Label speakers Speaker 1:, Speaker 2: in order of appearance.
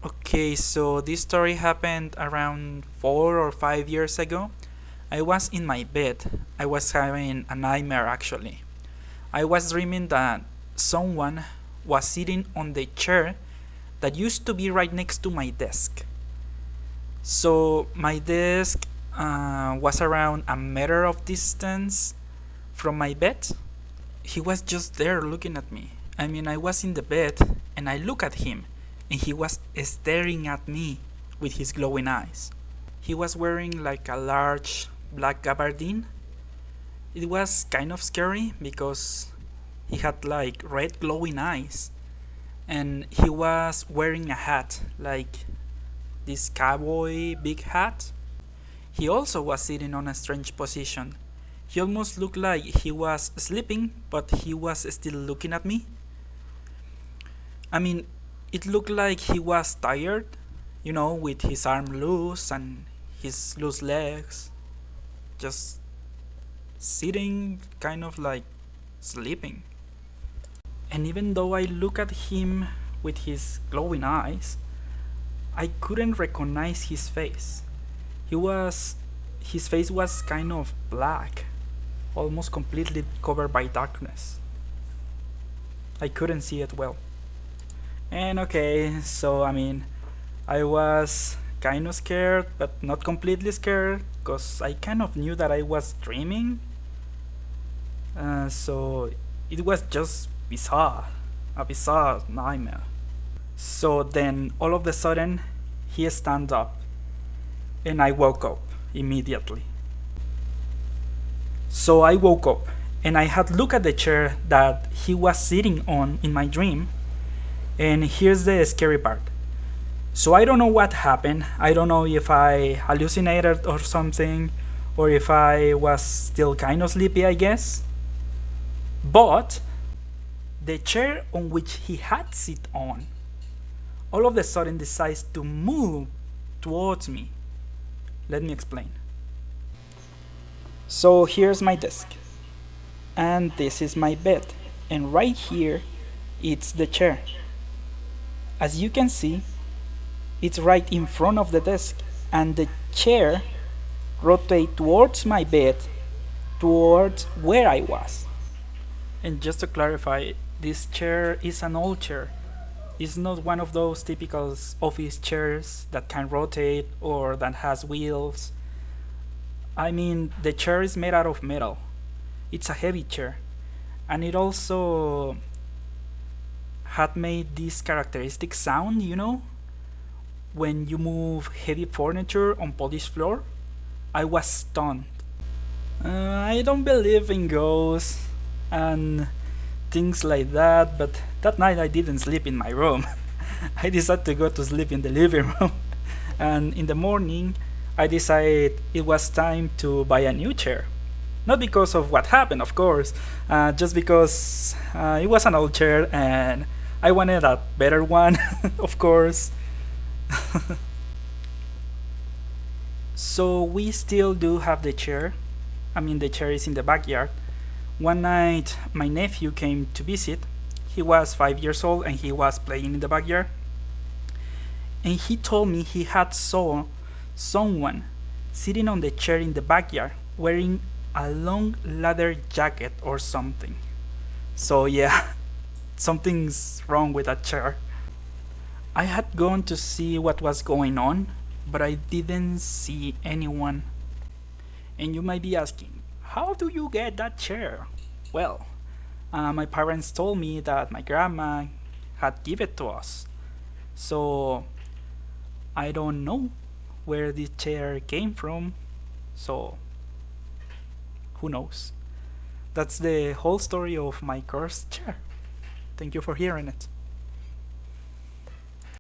Speaker 1: Okay, so this story happened around 4 or 5 years ago. I was in my bed. I was having a nightmare actually. I was dreaming that someone was sitting on the chair that used to be right next to my desk. So my desk was around a meter of distance from my bed. He was just there looking at me. I mean, I was in the bed and I look at him and he was staring at me with his glowing eyes. He was wearing like a large black gabardine. It was kind of scary because he had like red glowing eyes and he was wearing a hat, like this cowboy big hat. He also was sitting on a strange position. He almost looked like he was sleeping, but he was still looking at me. I mean, it looked like he was tired, with his arm loose and his loose legs, just sitting, kind of like sleeping. And even though I look at him with his glowing eyes, I couldn't recognize his face. He was his face was kind of black, almost completely covered by darkness. I couldn't see it well. And okay, so I was kind of scared, but not completely scared, because I kind of knew that I was dreaming. So it was just bizarre, a bizarre nightmare. So then, all of a sudden, he stands up, and I woke up immediately. So I woke up, and I had looked at the chair that he was sitting on in my dream. And here's the scary part. So I don't know what happened. I don't know if I hallucinated or something, or if I was still kind of sleepy, I guess. But the chair on which he had sit on all of a sudden decides to move towards me. Let me explain. So here's my desk, and this is my bed, and right here it's the chair. As you can see, it's right in front of the desk, and the chair rotates towards my bed, towards where I was. And just to clarify, this chair is an old chair. It's not one of those typical office chairs that can rotate or that has wheels. I mean, the chair is made out of metal. It's a heavy chair. And it also had made this characteristic sound, when you move heavy furniture on polished floor. I was stunned. I don't believe in ghosts and things like that, but that night I didn't sleep in my room. I decided to go to sleep in the living room. And in the morning, I decided it was time to buy a new chair. Not because of what happened, of course, just because it was an old chair and I wanted a better one, of course. So we still do have the chair. The chair is in the backyard. One night, my nephew came to visit. He was 5 years old and he was playing in the backyard. And he told me he had saw someone sitting on the chair in the backyard wearing a long leather jacket or something. So yeah, something's wrong with that chair. I had gone to see what was going on, but I didn't see anyone. And you might be asking, how do you get that chair? Well, my parents told me that my grandma had given it to us. So I don't know where this chair came from. So who knows? That's the whole story of my cursed chair. Thank you for hearing it.